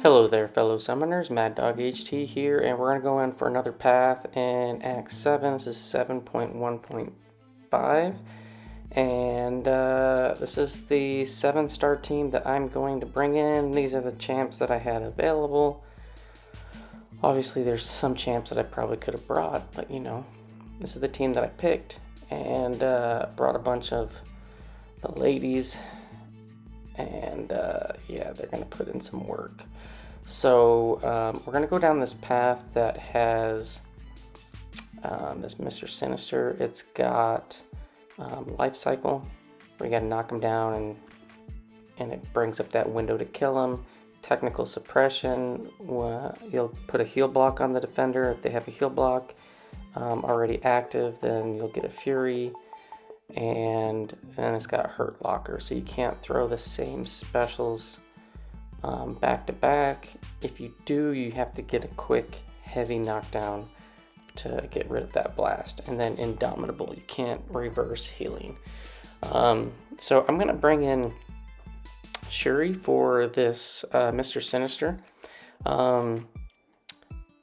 Hello there, fellow summoners. Mad Dog HT here, and we're going to go in for another path in Act 7. This is 7.1.5, and this is the 7-star team that I'm going to bring in. These are the champs that I had available. Obviously, there's some champs that I probably could have brought, but you know, this is the team that I picked, and brought a bunch of the ladies, and yeah, they're going to put in some work. So we're going to go down this path that has this Mr. Sinister. It's got Lifecycle, where you got to knock him down and it brings up that window to kill him. Technical Suppression, you'll put a heal block on the defender. If they have a heal block already active, then you'll get a Fury. And then it's got Hurt Locker, so you can't throw the same specials back to back. If you do, you have to get a quick heavy knockdown to get rid of that blast. And then Indomitable, you can't reverse healing. So I'm gonna bring in Shuri for this Mr. Sinister.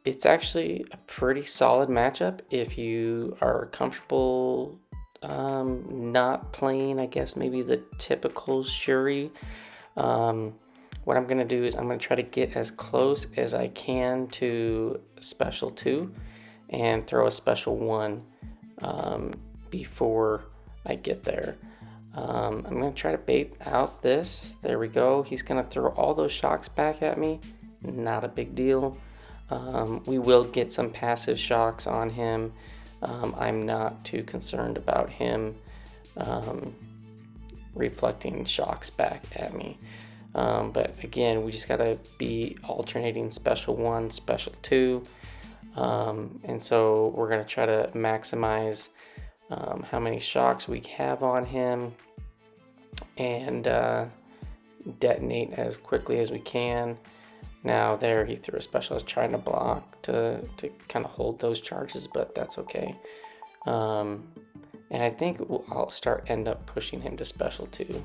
It's actually a pretty solid matchup if you are comfortable not playing, I guess, maybe the typical Shuri. What I'm going to do is I'm going to try to get as close as I can to Special 2 and throw a Special 1 before I get there. I'm going to try to bait out this. There we go. He's going to throw all those shocks back at me. Not a big deal. We will get some passive shocks on him. I'm not too concerned about him reflecting shocks back at me. But again, we just got to be alternating Special 1, Special 2. And so we're going to try to maximize how many shocks we have on him and detonate as quickly as we can. Now there, he threw a special. I was trying to block to kind of hold those charges, but that's okay. And I think I'll end up pushing him to Special 2.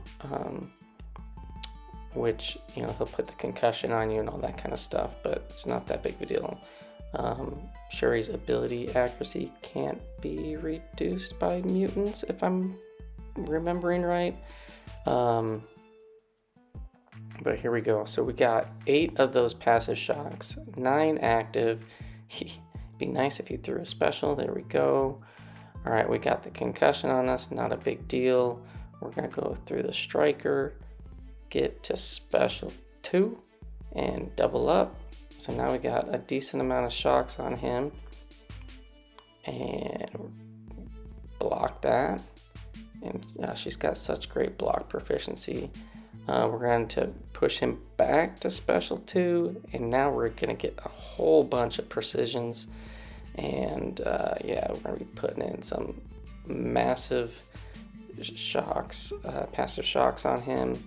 Which, you know, he'll put the concussion on you and all that kind of stuff, but it's not that big of a deal. Shuri's ability accuracy can't be reduced by mutants, if I'm remembering right. But here we go. So we got 8 of those passive shocks, 9 active. Be nice if you threw a special. There we go. All right, we got the concussion on us, not a big deal. We're gonna go through the striker, get to Special 2 and double up. So now we got a decent amount of shocks on him and block that. And she's got such great block proficiency. We're going to push him back to Special 2, and now we're going to get a whole bunch of precisions. And yeah, we're going to be putting in some massive shocks, passive shocks on him.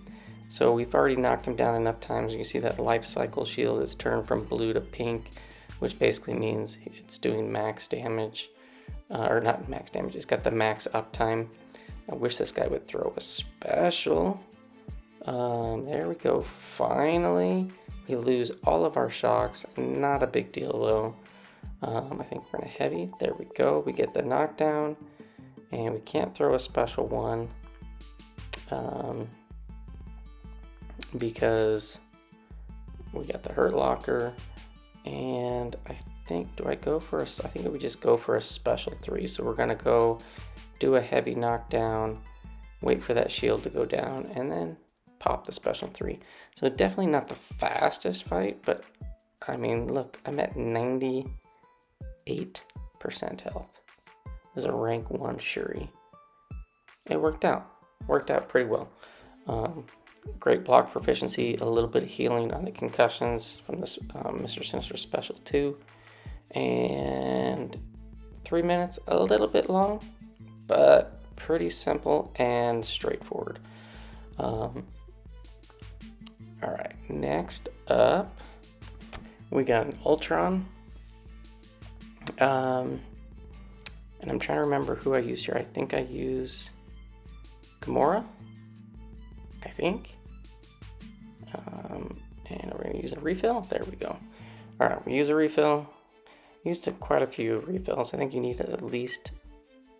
So we've already knocked him down enough times. You can see that Lifecycle shield is turned from blue to pink, which basically means it's doing max damage. Or not max damage, it's got the max uptime. I wish this guy would throw a special. There we go, finally. We lose all of our shocks, not a big deal though. I think we're gonna heavy, there we go. We get the knockdown, and we can't throw a Special 1. Because we got the Hurt Locker, and I think, I think we just go for a Special 3. So we're gonna go do a heavy knockdown, wait for that shield to go down, and then pop the Special 3. So definitely not the fastest fight, but I mean, look, I'm at 98% health. This is a rank 1 Shuri. It worked out pretty well. Great block proficiency, a little bit of healing on the concussions from this Mr. Sinister Special 2, and 3 minutes, a little bit long, but pretty simple and straightforward. Alright, next up, we got an Ultron, and I'm trying to remember who I use here. I think I use Gamora, I think. And we're going to use a refill? There we go. Alright, we use a refill. Used quite a few refills. I think you need at least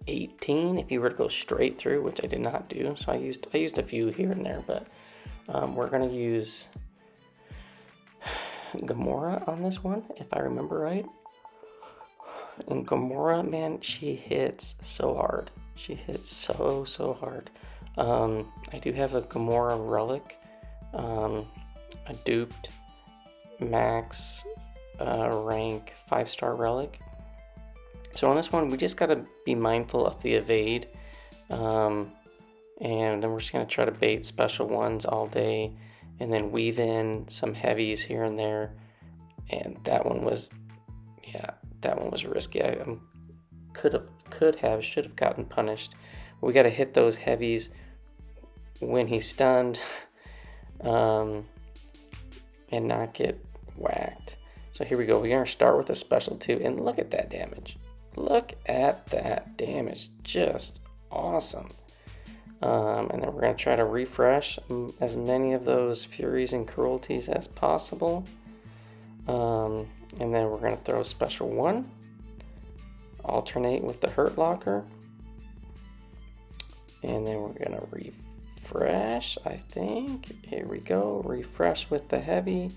18 if you were to go straight through, which I did not do. So I used a few here and there, but we're gonna use Gamora on this one, if I remember right. And Gamora, man, she hits so hard. She hits so hard. I do have a Gamora relic, a duped max rank 5-star relic. So on this one, we just gotta be mindful of the evade, and then we're just gonna try to bait special ones all day, and then weave in some heavies here and there. And that one was risky. I should have gotten punished. We gotta hit those heavies when he's stunned, and not get whacked. So here we go. We're gonna start with a special 2, and look at that damage. Look at that damage, just awesome. And then we're gonna try to refresh as many of those furies and cruelties as possible. And then we're gonna throw special 1, alternate with the hurt locker, and then we're gonna refresh, I think. Here we go, refresh with the heavy.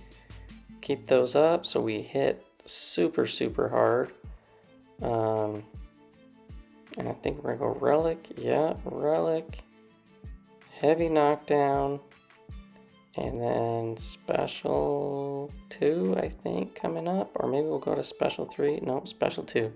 Keep those up so we hit super hard. And I think we're gonna go relic. Yeah, relic, heavy knockdown, and then special 2, I think, coming up. Or maybe we'll go to special 3. No, special 2.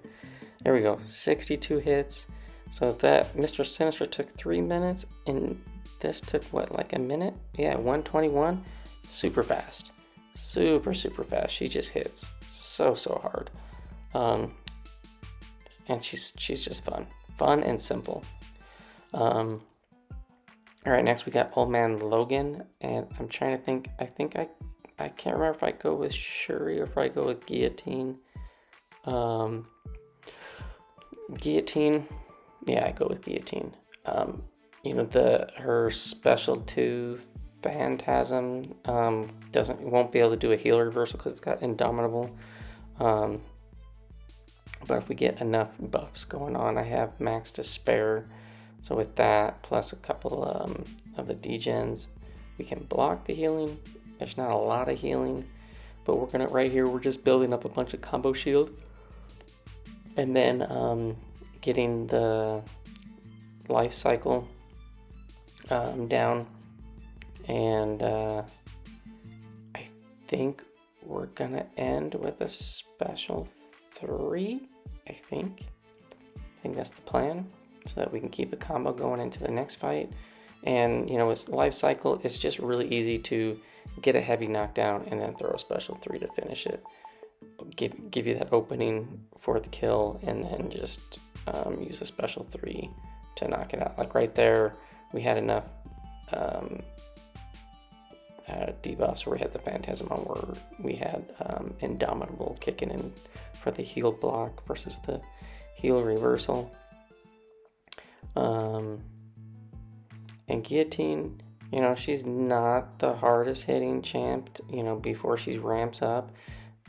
There we go, 62 hits. So that Mr. Sinister took 3 minutes, and this took what, like a minute? Yeah, 121. Super fast. Super fast. She just hits so hard. And she's just fun and simple. All right, next we got old Man Logan, and I'm trying to think. I can't remember if I go with Shuri or if I go with Guillotine. Guillotine. Yeah, I go with Guillotine. You know, her special 2 Phantasm won't be able to do a heal reversal because it's got Indomitable. But if we get enough buffs going on, I have max to spare. So with that, plus a couple of the degens, we can block the healing. There's not a lot of healing, but we're gonna, right here, we're just building up a bunch of combo shield. And then getting the Lifecycle down. And I think we're gonna end with a special 3. I think that's the plan, so that we can keep a combo going into the next fight. And you know, with Lifecycle, it's just really easy to get a heavy knockdown and then throw a special 3 to finish it. Give you that opening for the kill, and then just use a special 3 to knock it out. Like right there, we had enough debuffs where we had the Phantasm on, where we had Indomitable kicking in for the heal block versus the heal reversal. And Guillotine, you know, she's not the hardest hitting champ, you know, before she ramps up,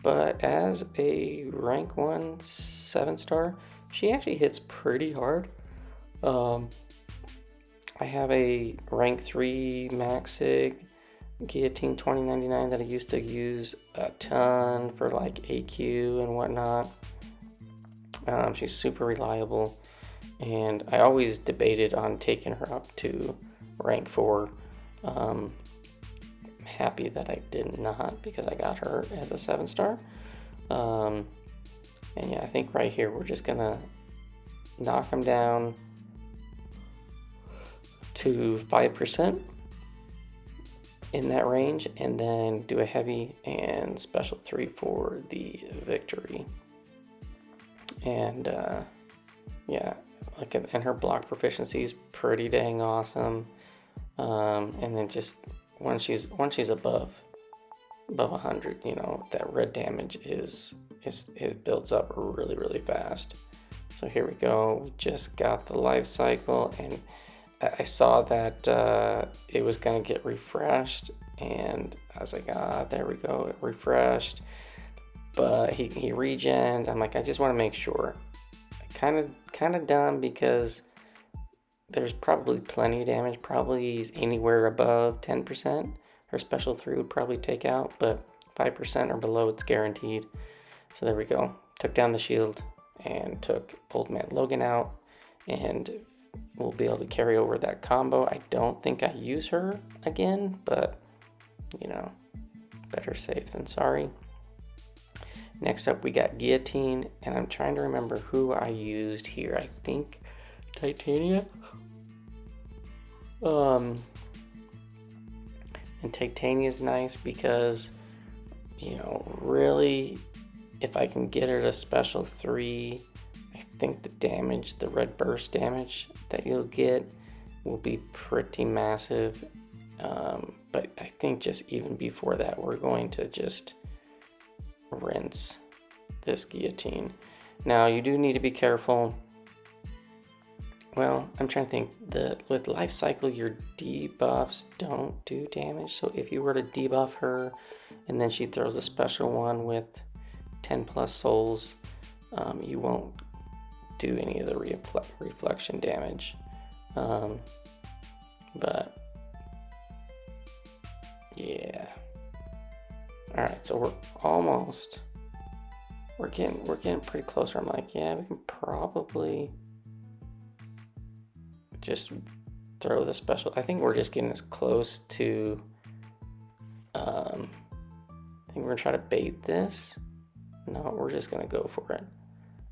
but as a rank 1 7-star, she actually hits pretty hard. I have a rank 3 max sig Guillotine 2099 that I used to use a ton for like AQ and whatnot. She's super reliable, and I always debated on taking her up to rank 4. I'm happy that I did not, because I got her as a 7-star. And yeah, I think right here we're just gonna knock them down to 5% in that range, and then do a heavy and special 3 for the victory. And yeah, like, and her block proficiency is pretty dang awesome. And then just once she's above 100, you know, that red damage it builds up really fast. So here we go. We just got the life cycle, and I saw that it was gonna get refreshed, and I was like, there we go, it refreshed. But he regened. I'm like, I just want to make sure. Kind of dumb because there's probably plenty of damage. Probably anywhere above 10%. Her special 3 would probably take out, but 5% or below, it's guaranteed. So there we go. Took down the shield and pulled Man Logan out, and we'll be able to carry over that combo. I don't think I use her again, but you know, better safe than sorry. Next up, we got Guillotine, and I'm trying to remember who I used here. I think Titania. And Titania's nice because, you know, really, if I can get her to special 3, I think the damage, the red burst damage that you'll get will be pretty massive. But I think just even before that, we're going to just rinse this Guillotine. Now, you do need to be careful. Well, I'm trying to think. With Lifecycle, your debuffs don't do damage. So if you were to debuff her and then she throws a special one with 10 plus souls, you won't do any of the reflection damage. But yeah. Alright, so we're getting pretty close where I'm like, yeah, we can probably just throw the special. I think we're just getting as close to, I think we're gonna try to bait this. No, we're just gonna go for it.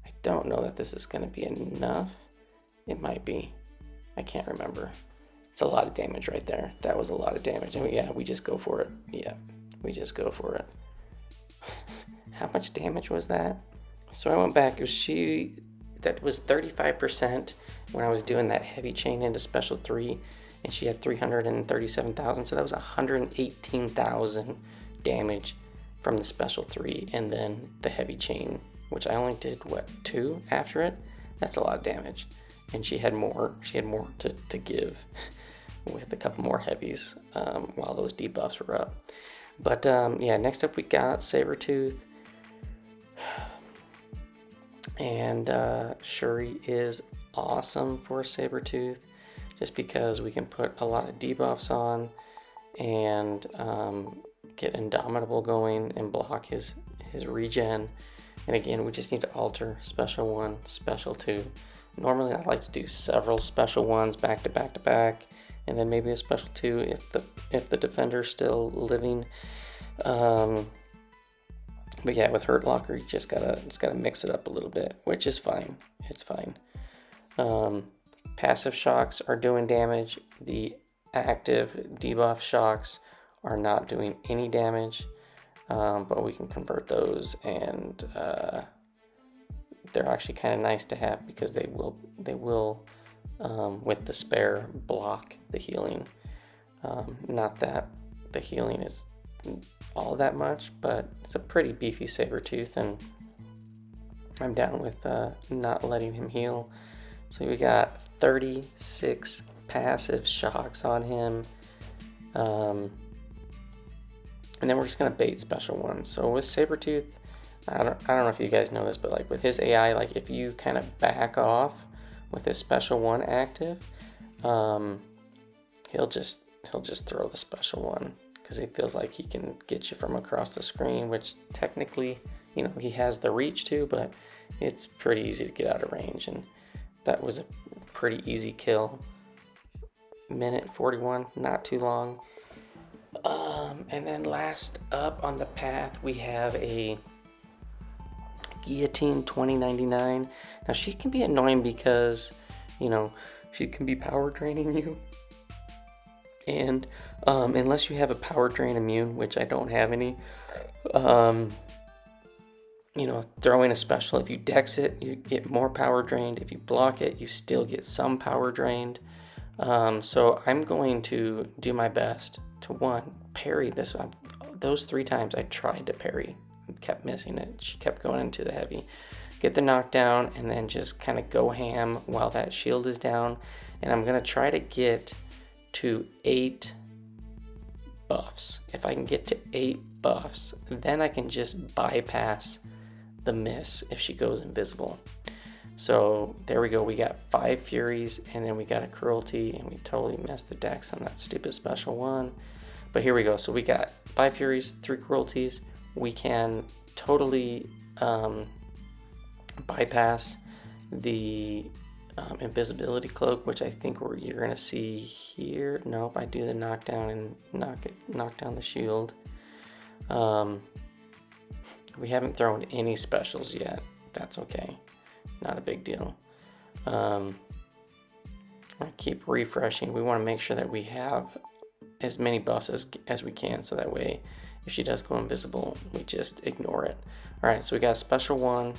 I don't know that this is gonna be enough. It might be. I can't remember. It's a lot of damage right there. That was a lot of damage. And yeah, we just go for it. Yeah, we just go for it. How much damage was that? So I went back. That was 35% when I was doing that heavy chain into special 3, and she had 337,000. So that was 118,000 damage from the special 3, and then the heavy chain, which I only did 2 after it. That's a lot of damage, and she had more to give with a couple more heavies while those debuffs were up. But yeah, next up we got Sabretooth, and Shuri is awesome for Sabretooth just because we can put a lot of debuffs on and get Indomitable going and block his regen. And again, we just need to alter special 1, special 2. Normally I like to do several special 1s back to back to back, and then maybe a special 2 if the defender's still living. But yeah, with Hurt Locker, you just gotta mix it up a little bit, which is fine. It's fine. Passive shocks are doing damage. The active debuff shocks are not doing any damage, but we can convert those, and they're actually kind of nice to have because they will with the spare block the healing. Not that the healing is all that much, but it's a pretty beefy Sabretooth, and I'm down with not letting him heal. So we got 36 passive shocks on him, and then we're just gonna bait special 1. So with Sabretooth, I don't know if you guys know this, but like with his AI, like if you kind of back off with his special 1 active, he'll just throw the special 1 because he feels like he can get you from across the screen, which technically, you know, he has the reach to, but it's pretty easy to get out of range, and that was a pretty easy kill. Minute 41, not too long. And then last up on the path, we have a Guillotine 2099. Now she can be annoying because, you know, she can be power draining you, and unless you have a power drain immune, which I don't have any, you know, throwing a special, if you dex it, you get more power drained. If you block it, you still get some power drained. So I'm going to do my best to, 1, parry this. Those 3 times I tried to parry, kept missing it. She kept going into the heavy. Get the knockdown, and then just kind of go ham while that shield is down. and I'm going to try to get to 8 buffs. If I can get to 8 buffs, then I can just bypass the miss if she goes invisible. So there we go, we got 5 Furies, and then we got a Cruelty, and we totally messed the dex on that stupid special one. But here we go, so we got 5 Furies, 3 Cruelties. We can totally bypass the invisibility cloak, which I think you're gonna see here. Nope, I do the knockdown and knock down the shield. We haven't thrown any specials yet. That's okay, not a big deal. I keep refreshing. We want to make sure that we have as many buffs as we can, so that way if she does go invisible, we just ignore it. All right, so we got a special one.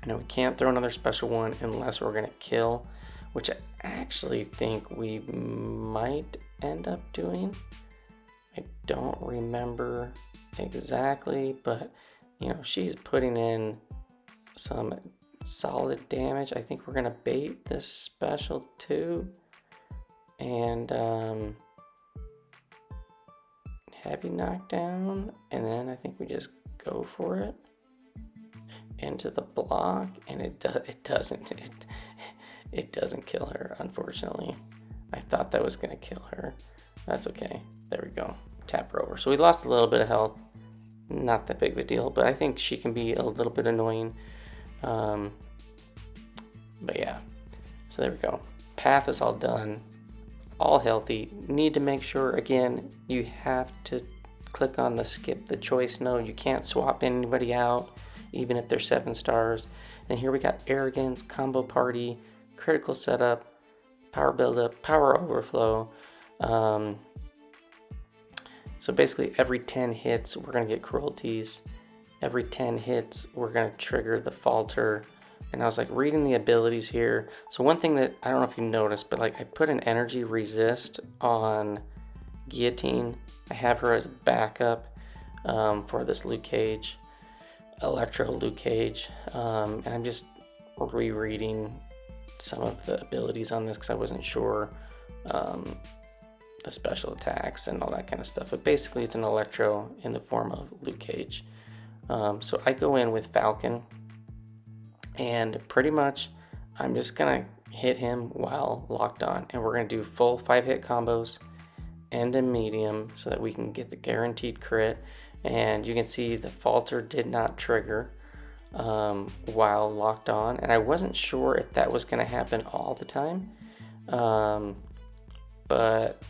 Now we can't throw another special one unless we're gonna kill, which I actually think we might end up doing. I don't remember exactly, but you know, she's putting in some solid damage. I think we're gonna bait this special too, and heavy knockdown, and then I think we just go for it into the block, and it doesn't kill her, unfortunately. I thought that was gonna kill her. That's okay. There we go. Tap her over. So we lost a little bit of health. Not that big of a deal, but I think she can be a little bit annoying. But yeah, so there we go. Path is all done, all healthy. Need to make sure, again, you have to click on the skip the choice node. You can't swap anybody out, even if they're 7 stars. And here we got Arrogance, Combo Party, Critical Setup, Power Buildup, Power Overflow. So basically every 10 hits, we're gonna get Cruelties. Every 10 hits, we're gonna trigger the Falter. And I was like reading the abilities here. So one thing that, I don't know if you noticed, but like I put an energy resist on Guillotine. I have her as a backup for this Luke Cage, Electro Luke Cage. And I'm just rereading some of the abilities on this because I wasn't sure the special attacks and all that kind of stuff. But basically it's an Electro in the form of Luke Cage. So I go in with Falcon, and pretty much I'm just gonna hit him while locked on, and we're gonna do full 5-hit combos and a medium so that we can get the guaranteed crit. And you can see the Falter did not trigger while locked on, and I wasn't sure if that was gonna happen all the time. But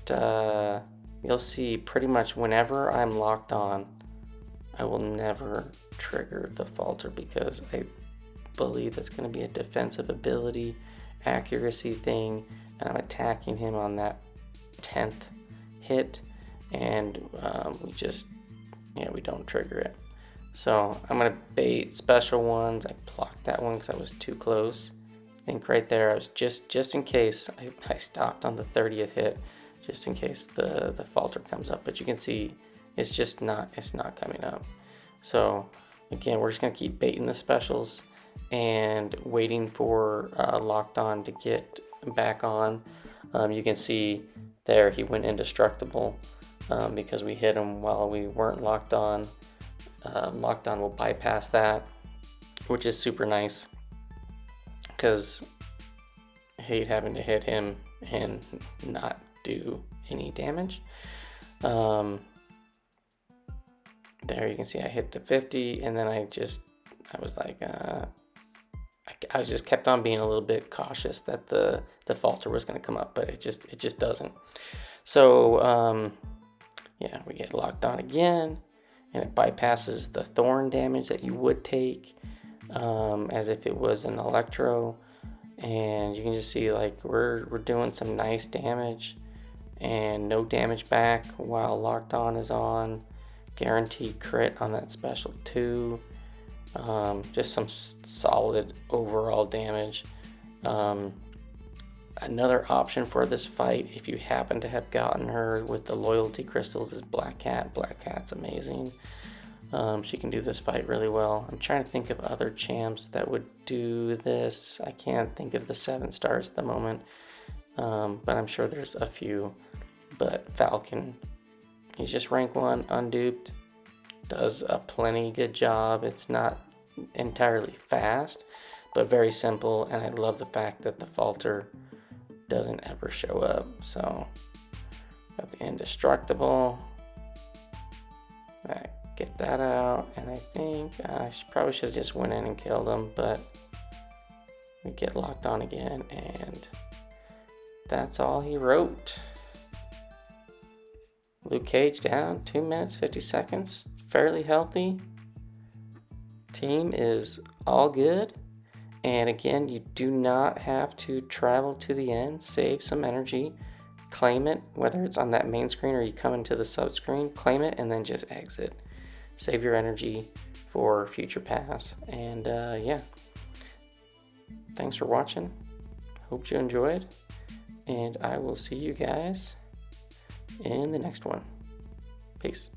you'll see pretty much whenever I'm locked on, I will never trigger the Falter because I believe that's going to be a defensive ability, accuracy thing, and I'm attacking him on that 10th hit, and we don't trigger it. So I'm going to bait special ones. I blocked that one because I was too close. I think right there I was just in case I stopped on the 30th hit, just in case the Falter comes up. But you can see it's not coming up. So again, we're just gonna keep baiting the specials and waiting for locked on to get back on. You can see there he went indestructible because we hit him while we weren't locked on. Locked on will bypass that, which is super nice because I hate having to hit him and not do any damage. There you can see I hit to 50, and then I was like I just kept on being a little bit cautious that the Falter was going to come up, but it just doesn't. So yeah, we get locked on again, and it bypasses the thorn damage that you would take as if it was an Electro. And you can just see like we're doing some nice damage and no damage back while locked on is on. Guaranteed crit on that special too. Just some solid overall damage. Another option for this fight, if you happen to have gotten her with the loyalty crystals, is Black Cat. Black Cat's amazing. She can do this fight really well. I'm trying to think of other champs that would do this. I can't think of the 7 stars at the moment, but I'm sure there's a few. But Falcon, he's just rank 1, unduped, does a plenty good job. It's not entirely fast, but very simple, and I love the fact that the falter doesn't ever show up. So, got the indestructible. Right. Get that out, and I think I probably should have just went in and killed him, but we get locked on again, and that's all he wrote. Luke Cage down 2 minutes 50 seconds, fairly healthy. Team is all good, and again, you do not have to travel to the end. Save some energy, claim it, whether it's on that main screen or you come into the sub screen, claim it, and then just exit. Save your energy for future pass. And yeah, thanks for watching. Hope you enjoyed, and I will see you guys in the next one. Peace.